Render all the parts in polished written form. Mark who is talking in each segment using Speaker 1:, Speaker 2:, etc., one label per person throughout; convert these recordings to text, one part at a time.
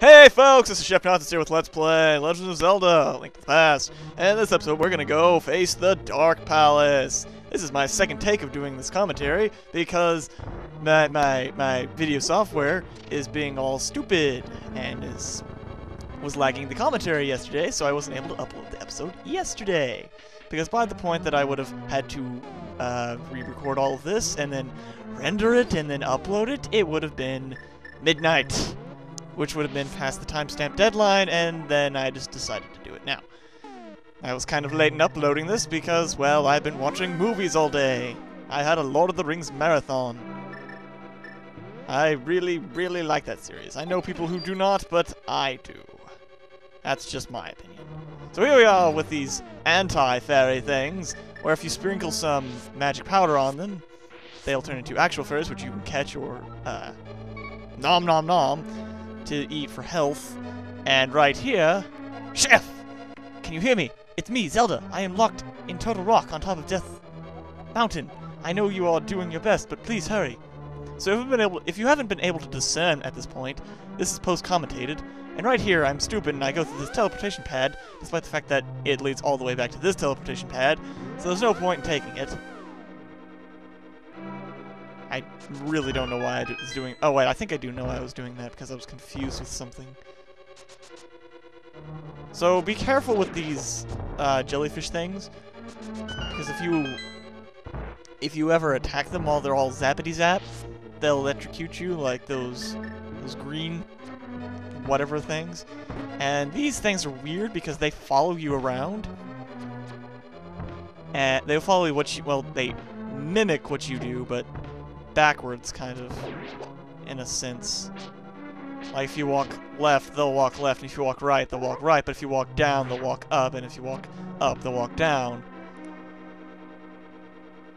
Speaker 1: Hey folks, this is Chef Nonsense here with Let's Play Legend of Zelda: Link to the Past. And in this episode we're gonna go face the Dark Palace. This is my second take of doing this commentary because my video software is being all stupid and was lagging the commentary yesterday, so I wasn't able to upload the episode yesterday. Because by the point that I would have had to re-record all of this and then render it and then upload it, it would have been midnight, which would have been past the timestamp deadline, and then I just decided to do it now. I was kind of late in uploading this because, well, I've been watching movies all day. I had a Lord of the Rings marathon. I really, really like that series. I know people who do not, but I do. That's just my opinion. So here we are with these anti-fairy things, where if you sprinkle some magic powder on them, they'll turn into actual fairies, which you can catch or, nom nom nom, to eat for health. And right here, Chef! Can you hear me? It's me, Zelda. I am locked in Turtle Rock on top of Death Mountain. I know you are doing your best, but please hurry. So if you haven't been able to discern at this point, this is post-commentated, and right here I'm stupid and I go through this teleportation pad, despite the fact that it leads all the way back to this teleportation pad, so there's no point in taking it. I really don't know why I was doing... Oh wait, I think I do know why I was doing that, because I was confused with something. So be careful with these jellyfish things, because if you ever attack them while they're all zappity-zap, they'll electrocute you like those green whatever things. And these things are weird because they follow you around. And they follow what you... Well, they mimic what you do, but backwards, kind of, in a sense. Like, if you walk left, they'll walk left, and if you walk right, they'll walk right, but if you walk down, they'll walk up, and if you walk up, they'll walk down.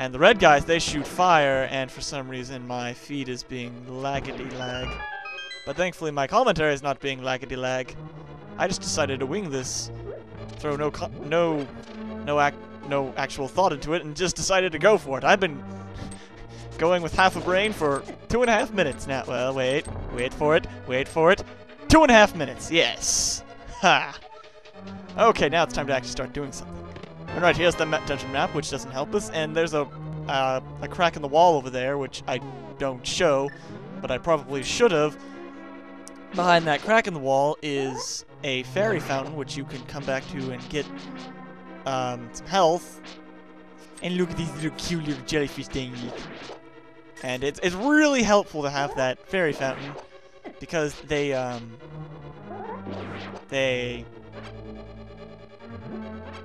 Speaker 1: And the red guys, they shoot fire, and for some reason my feed is being laggedy-lag. But thankfully my commentary is not being laggedy-lag. I just decided to wing this, throw no actual thought into it, and just decided to go for it. I've been going with half a brain for 2.5 minutes now. Well, wait for it, 2.5 minutes, yes! Ha! Okay, now it's time to actually start doing something. And right, here's the dungeon map, which doesn't help us, and there's a crack in the wall over there, which I don't show, but I probably should have. Behind that crack in the wall is a fairy fountain, which you can come back to and get some health. And look at these little cute little jellyfish thingies. And it's really helpful to have that fairy fountain, because they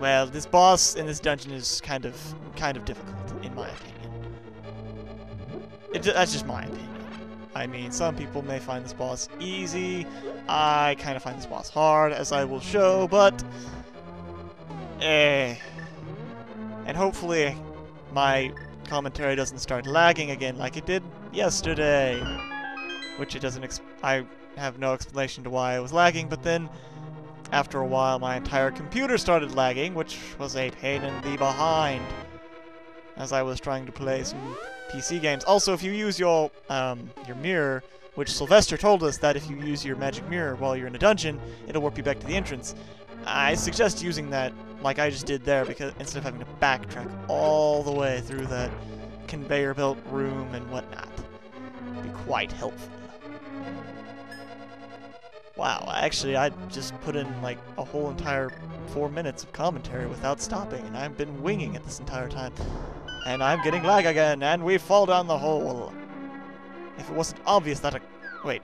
Speaker 1: well, this boss in this dungeon is kind of difficult, in my opinion. That's just my opinion. I mean, some people may find this boss easy. I kind of find this boss hard, as I will show, but and hopefully my commentary doesn't start lagging again like it did yesterday. Which it doesn't. I have no explanation to why it was lagging, but then after a while, my entire computer started lagging, which was a pain in the behind, as I was trying to play some PC games. Also, if you use your mirror, which Sylvester told us that if you use your magic mirror while you're in a dungeon, it'll warp you back to the entrance. I suggest using that like I just did there, because instead of having to backtrack all the way through that conveyor belt room and whatnot, it'd be quite helpful. Wow, actually, I just put in, like, a whole entire 4 minutes of commentary without stopping, and I've been winging it this entire time. And I'm getting lag again, and we fall down the hole. If it wasn't obvious that wait.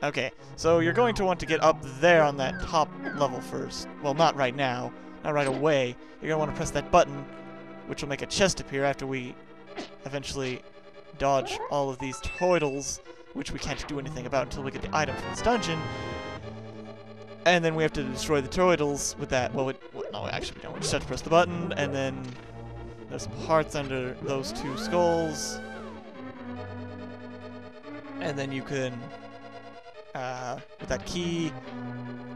Speaker 1: Okay, so you're going to want to get up there on that top level first. Well, not right now. Not right away. You're going to want to press that button, which will make a chest appear after we eventually dodge all of these turtles, which we can't do anything about until we get the item from this dungeon. And then we have to destroy the turtles with that. Well, no, actually we don't. We just have to press the button, and then there's some hearts under those two skulls. And then you can, with that key,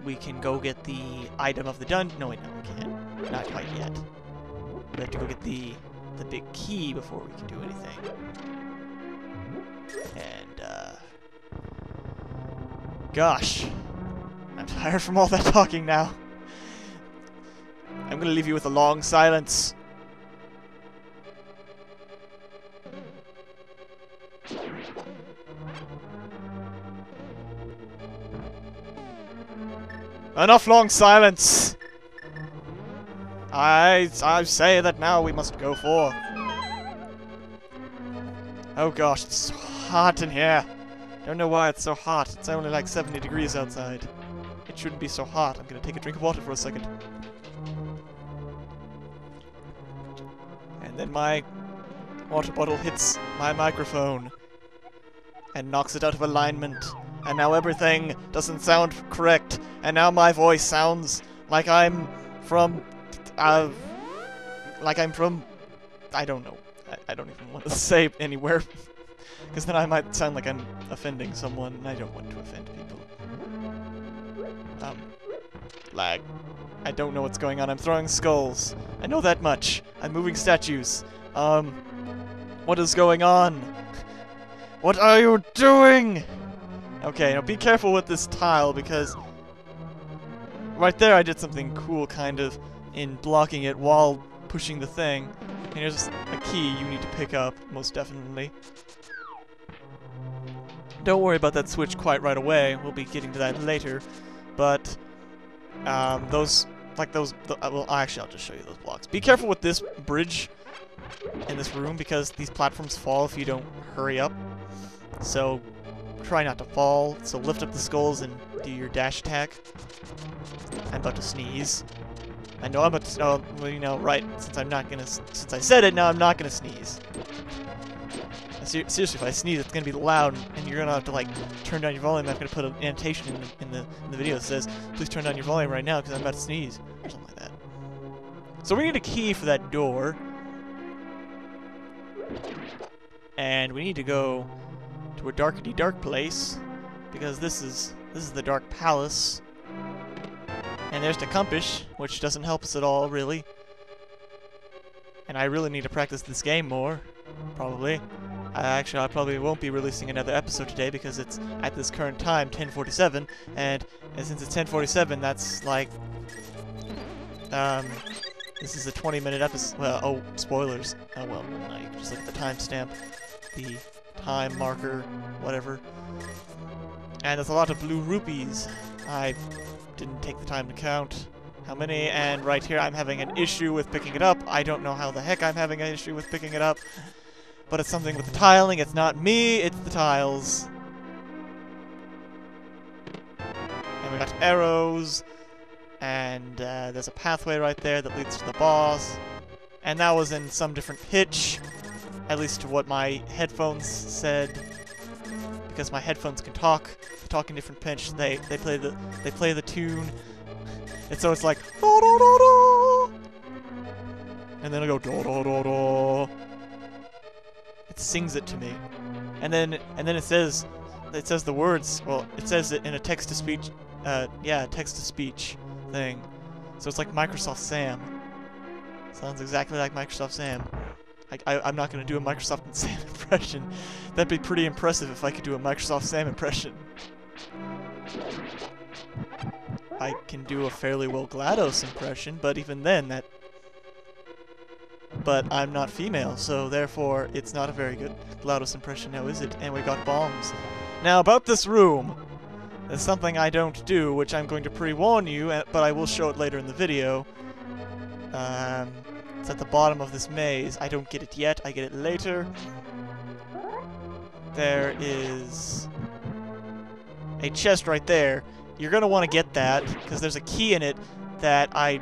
Speaker 1: we can go get the item of the dungeon. No, wait, no, we can't. Not quite yet. We have to go get the big key before we can do anything. And, gosh. I'm tired from all that talking now. I'm gonna leave you with a long silence. Enough long silence! I say that now we must go forth. Oh gosh, it's so hot in here. Don't know why it's so hot. It's only like 70 degrees outside. It shouldn't be so hot. I'm gonna take a drink of water for a second. And then my water bottle hits my microphone and knocks it out of alignment. And now everything doesn't sound correct. And now my voice sounds like I'm from... I don't know. I don't even want to say anywhere. Because then I might sound like I'm offending someone, and I don't want to offend people. Lag. I don't know what's going on. I'm throwing skulls. I know that much. I'm moving statues. What is going on? What are you doing? Okay, now be careful with this tile, because right there I did something cool, kind of, in blocking it while pushing the thing. And here's a key you need to pick up, most definitely. Don't worry about that switch quite right away. We'll be getting to that later. But, well, actually, I'll just show you those blocks. Be careful with this bridge in this room, because these platforms fall if you don't hurry up. So, try not to fall. So lift up the skulls and do your dash attack. I'm about to sneeze. I know I'm about to, well, you know, right, since I said it, now I'm not gonna sneeze. Seriously, if I sneeze, it's gonna be loud, and you're gonna have to, like, turn down your volume. I'm gonna put an annotation in the video that says, please turn down your volume right now, because I'm about to sneeze, or something like that. So we need a key for that door. And we need to go to a dark place, because this is the Dark Palace. And there's the compass, which doesn't help us at all, really. And I really need to practice this game more, probably. Actually, I probably won't be releasing another episode today, because it's, at this current time, 10:47, and since it's 10:47, that's like, this is a 20-minute episode. Well, oh, spoilers. Oh well, no, you can just look at the timestamp, the time marker, whatever. And there's a lot of blue rupees. I didn't take the time to count how many, and right here I'm having an issue with picking it up. I don't know how the heck I'm having an issue with picking it up, but it's something with the tiling. It's not me, it's the tiles. And we got arrows, and there's a pathway right there that leads to the boss. And that was in some different pitch, at least to what my headphones said, because my headphones can talk in different pitch. They play the tune, and so it's like da da da da, and then I go da da da da. It sings it to me, and then it says the words. Well, it says it in a text to speech, text to speech thing. So it's like Microsoft Sam. Sounds exactly like Microsoft Sam. I'm not going to do a Microsoft Sam impression. That'd be pretty impressive if I could do a Microsoft Sam impression. I can do a fairly well GLaDOS impression, but even then, But I'm not female, so therefore it's not a very good GLaDOS impression now, is it? And we got bombs. Now, about this room. There's something I don't do, which I'm going to pre-warn you, but I will show it later in the video. It's at the bottom of this maze. I don't get it yet. I get it later. There is a chest right there. You're going to want to get that, because there's a key in it that I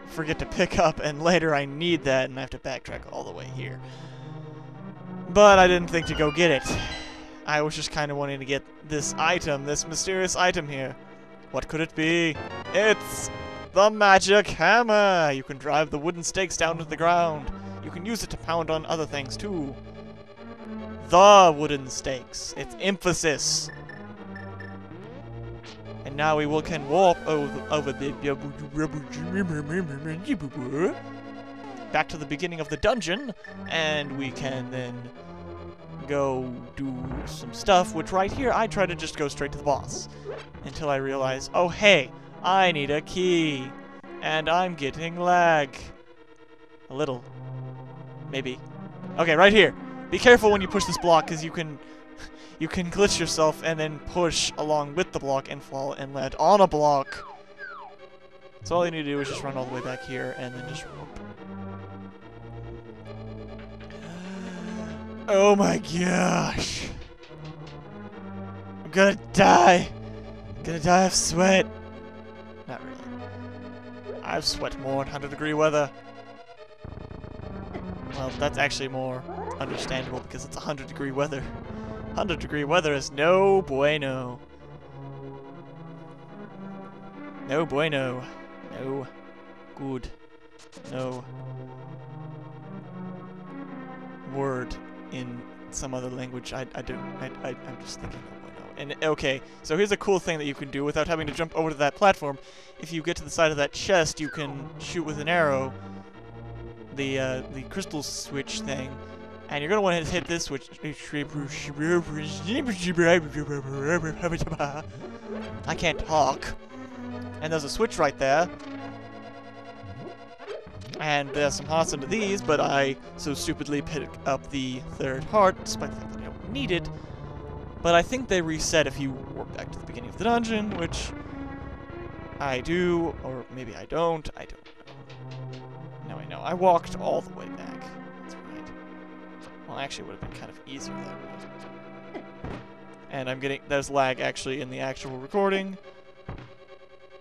Speaker 1: forget to pick up, and later I need that, and I have to backtrack all the way here. But I didn't think to go get it. I was just kind of wanting to get this item, this mysterious item here. What could it be? It's the magic hammer! You can drive the wooden stakes down to the ground. You can use it to pound on other things, too. The wooden stakes. It's emphasis. And now we can warp over the... back to the beginning of the dungeon, and we can then go do some stuff, which right here I try to just go straight to the boss. Until I realize, oh hey, I need a key. And I'm getting lag. A little. Maybe. Okay, right here. Be careful when you push this block, because you can glitch yourself and then push along with the block and fall and land on a block. So all you need to do is just run all the way back here and then just whoop. Oh my gosh. I'm gonna die. I'm gonna die of sweat. Not really. I've sweat more in 100-degree weather. Well, that's actually more understandable because it's 100-degree weather. 100-degree weather is no bueno. No bueno. No good. No word in some other language. I'm just thinking no bueno. And okay, so here's a cool thing that you can do without having to jump over to that platform. If you get to the side of that chest, you can shoot with an arrow the crystal switch thing, and you're gonna want to hit this switch. I can't talk. And there's a switch right there. And there's some hearts under these, but I so stupidly picked up the third heart, despite the fact that I don't need it. But I think they reset if you warp back to the beginning of the dungeon, which I do, or maybe I don't. I don't know. Now I know. I walked all the way back. That's right. Well, actually, it would have been kind of easier that way. And I'm getting... There's lag, actually, in the actual recording.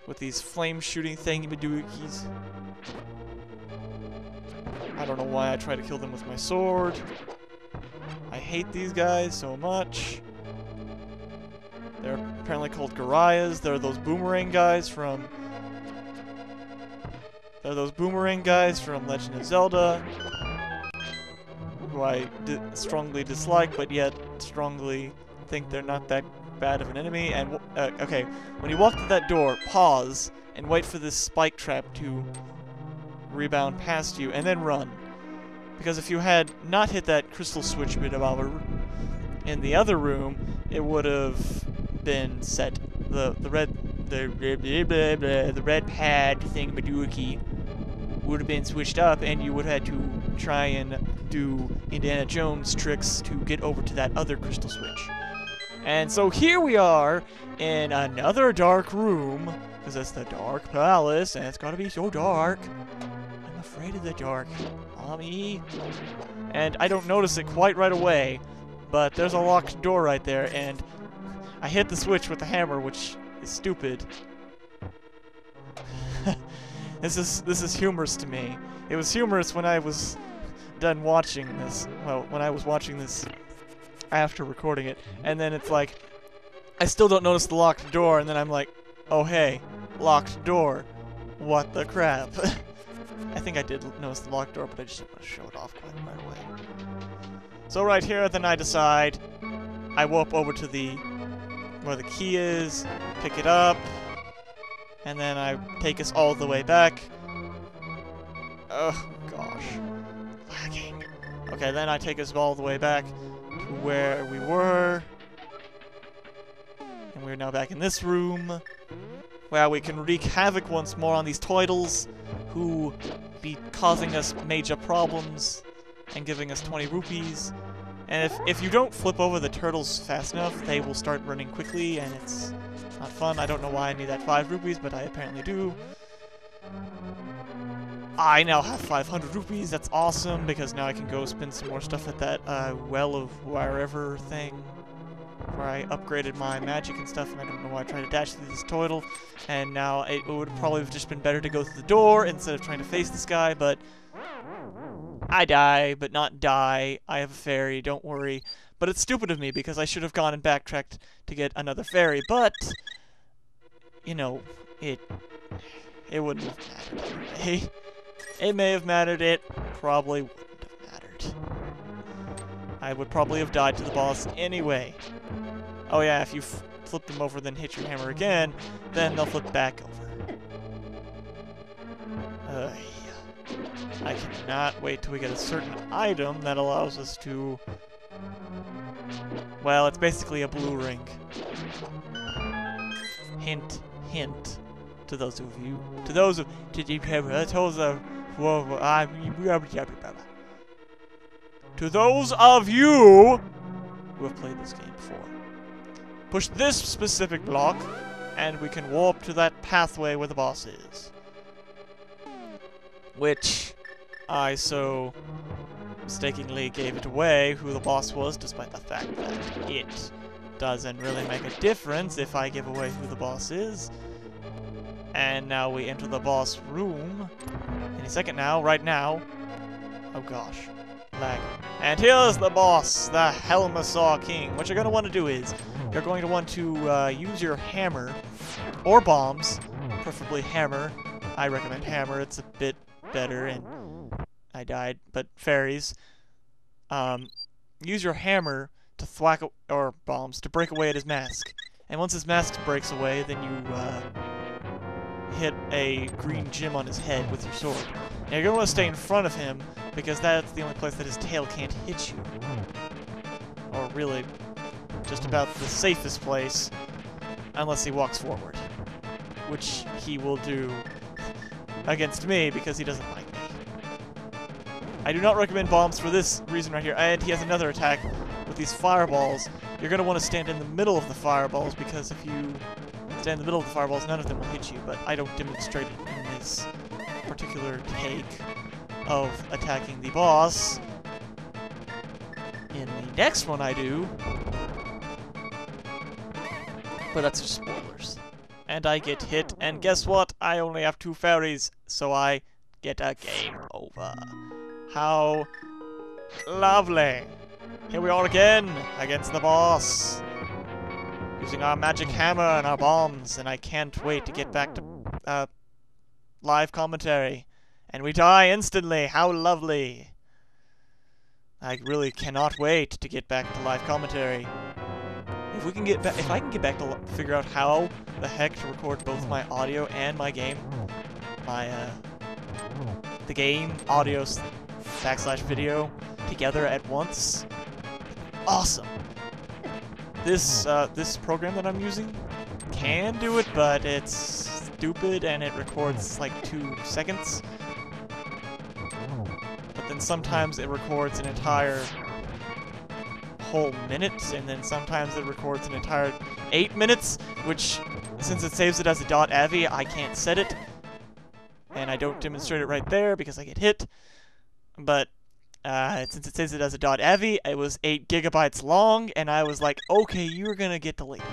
Speaker 1: With these flame-shooting thingy-madookies. I don't know why I try to kill them with my sword. I hate these guys so much. They're apparently called Garayas. They're those boomerang guys from... They're those boomerang guys from Legend of Zelda. Who I strongly dislike, but yet strongly think they're not that bad of an enemy. And, okay, when you walk to that door, pause, and wait for this spike trap to rebound past you, and then run. Because if you had not hit that crystal switch bit in the other room, it would have been set. The red pad thingamadookie would have been switched up, and you would have had to try and do Indiana Jones tricks to get over to that other crystal switch. And so here we are in another dark room, because it's the Dark Palace, and it's gotta be so dark. I'm afraid of the dark, mommy. And I don't notice it quite right away, but there's a locked door right there, and I hit the switch with the hammer, which is stupid. This is humorous to me. It was humorous when I was done watching this. Well, when I was watching this after recording it, and then it's like, I still don't notice the locked door, and then I'm like, oh hey, locked door. What the crap? I think I did notice the locked door, but I just didn't want to show it off quite right away. So right here, then I decide, I warp over to where the key is, pick it up, and then I take us all the way back. Oh gosh. Lagging. Okay, then I take us all the way back to where we were. And we're now back in this room, where we can wreak havoc once more on these turtles, who be causing us major problems and giving us 20 rupees. And if you don't flip over the turtles fast enough, they will start running quickly, and it's not fun. I don't know why I need that 5 rupees, but I apparently do. I now have 500 rupees. That's awesome, because now I can go spend some more stuff at that well of wherever thing, where I upgraded my magic and stuff, and I don't know why I tried to dash through this turtle. And now it would probably have just been better to go through the door instead of trying to face this guy, but I die, but not die. I have a fairy, don't worry. But it's stupid of me, because I should have gone and backtracked to get another fairy, but, you know, it wouldn't have mattered anyway. It may have mattered, it probably wouldn't have mattered. I would probably have died to the boss anyway. Oh yeah, if you flip them over, then hit your hammer again, then they'll flip back over. I cannot wait till we get a certain item that allows us to Well, it's basically a blue ring. Hint, hint. To those of you, to those of, to those of you who have played this game before. Push this specific block, and we can warp to that pathway where the boss is. Which I so mistakenly gave it away who the boss was, despite the fact that it doesn't really make a difference if I give away who the boss is. And now we enter the boss room. Any second now, right now. Oh gosh. Lag. And here's the boss, the Helmasaur King. What you're going to want to do is, you're going to want to use your hammer, or bombs, preferably hammer. I recommend hammer, it's a bit better, and I died, but fairies. Use your hammer to thwack, or bombs, to break away at his mask. And once his mask breaks away, then you hit a green gem on his head with your sword. Now you're going to want to stay in front of him, because that's the only place that his tail can't hit you. Or really, just about the safest place, unless he walks forward. Which he will do against me, because he doesn't like me. I do not recommend bombs for this reason right here. And he has another attack with these fireballs. You're going to want to stand in the middle of the fireballs, because if you stand in the middle of the fireballs, none of them will hit you, but I don't demonstrate it in this particular take of attacking the boss. In the next one I do, but that's just spoilers. And I get hit, and guess what? I only have 2 fairies, so I get a game over. How lovely. Here we are again, against the boss. Using our magic hammer and our bombs, and I can't wait to get back to live commentary. And we die instantly. How lovely. I really cannot wait to get back to live commentary. If we can get back, if I can get back to figure out how the heck to record both my audio and my game, the game audio / video together at once, awesome. This program that I'm using can do it, but it's stupid and it records like 2 seconds. But then sometimes it records an entire whole minute, and then sometimes it records an entire 8 minutes, which, since it saves it as a .avi, I can't set it. And I don't demonstrate it right there because I get hit. But since it says it as a .avi, it was 8 gigabytes long, and I was like, okay, you're gonna get deleted.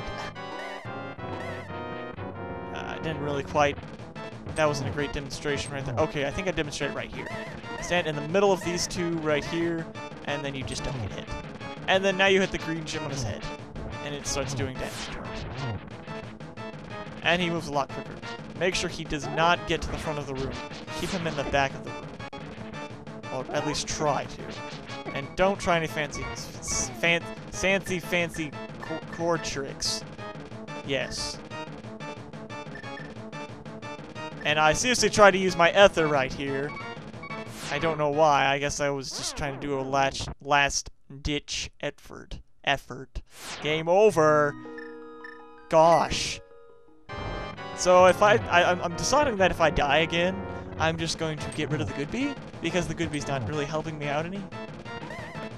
Speaker 1: I didn't really quite... That wasn't a great demonstration right there. Okay, I think I demonstrated right here. Stand in the middle of these 2 right here, and then you just don't get hit. And then now you hit the green gem on his head, and it starts doing damage to him. And he moves a lot quicker. Make sure he does not get to the front of the room. Keep him in the back of the room. Or at least try to. And don't try any fancy chord tricks. Yes. And I seriously tried to use my ether right here. I don't know why. I guess I was just trying to do a last-ditch effort. Game over. Gosh. So if I'm deciding that if I die again, I'm just going to get rid of the good bee, because the good bee's not really helping me out any.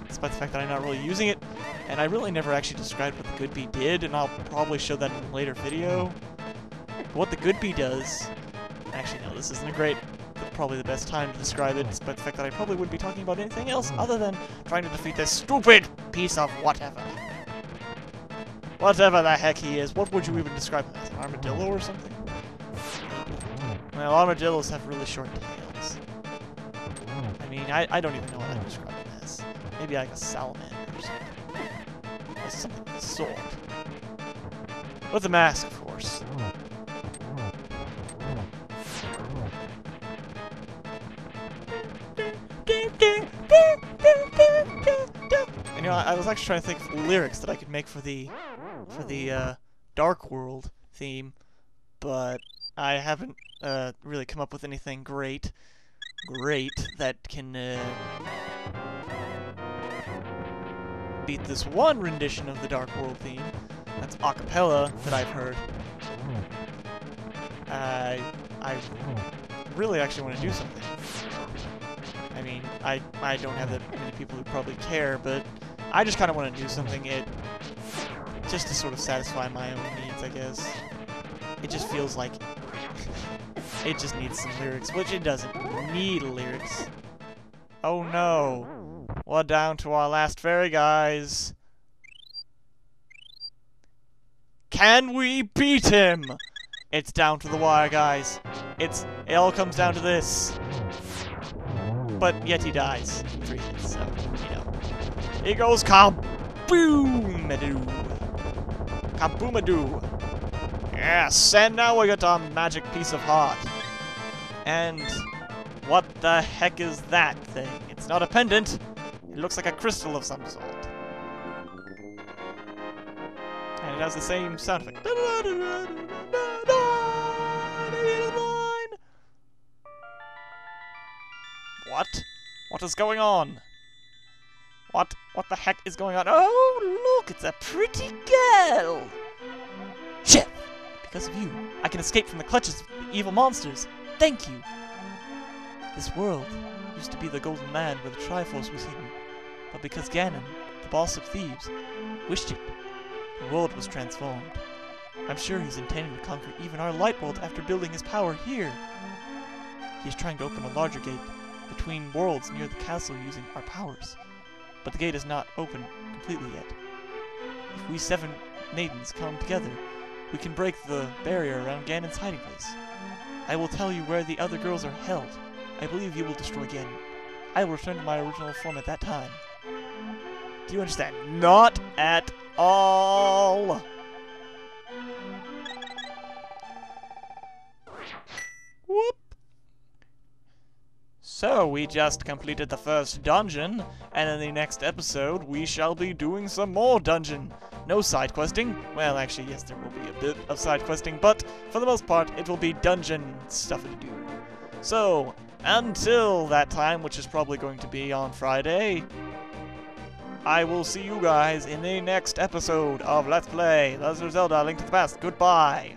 Speaker 1: Despite the fact that I'm not really using it. And I really never actually described what the good bee did, and I'll probably show that in a later video. What the good bee does... Actually, no, this isn't probably the best time to describe it, despite the fact that I probably wouldn't be talking about anything else other than trying to defeat this stupid piece of whatever. Whatever the heck he is. What would you even describe him as? An armadillo or something? Well, armadillos have really short tails. I mean, I don't even know what I'd describe him as. Maybe like a salamander or something. Or something of the sort. With a mask, of course. And, you know, I was actually trying to think of lyrics that I could make for the Dark World theme, but I haven't really come up with anything great that can beat this one rendition of the Dark World theme. That's a cappella that I've heard. I really actually want to do something. I mean, I don't have that many people who probably care, but I just kind of want to do something just to sort of satisfy my own needs, I guess. It just feels like it just needs some lyrics, which it doesn't need lyrics. Oh no. We're down to our last fairy, guys. Can we beat him? It's down to the wire, guys. It all comes down to this. But yet he dies in 3 hits, so, you know. He goes kaboomadoo. Kaboomadoo. Yes, and now we got our magic piece of heart. And what the heck is that thing? It's not a pendant. It looks like a crystal of some sort. And it has the same sound effect. What? What is going on? What the heck is going on? Oh, look, it's a pretty girl! Shit! Because of you, I can escape from the clutches of the evil monsters. Thank you! This world used to be the Golden Land where the Triforce was hidden. But because Ganon, the boss of thieves, wished it, the world was transformed. I'm sure he's intending to conquer even our light world after building his power here. He is trying to open a larger gate between worlds near the castle using our powers. But the gate is not open completely yet. If we 7 maidens come together, we can break the barrier around Ganon's hiding place. I will tell you where the other girls are held. I believe you will destroy Ganon. I will return to my original form at that time. Do you understand? Not at all! Whoop! So, we just completed the first dungeon, and in the next episode, we shall be doing some more dungeon. No side questing. Well, actually, yes, there will be a bit of side questing, but for the most part, it will be dungeon stuff to do. So, until that time, which is probably going to be on Friday, I will see you guys in the next episode of Let's Play Legend of Zelda: A Link to the Past. Goodbye!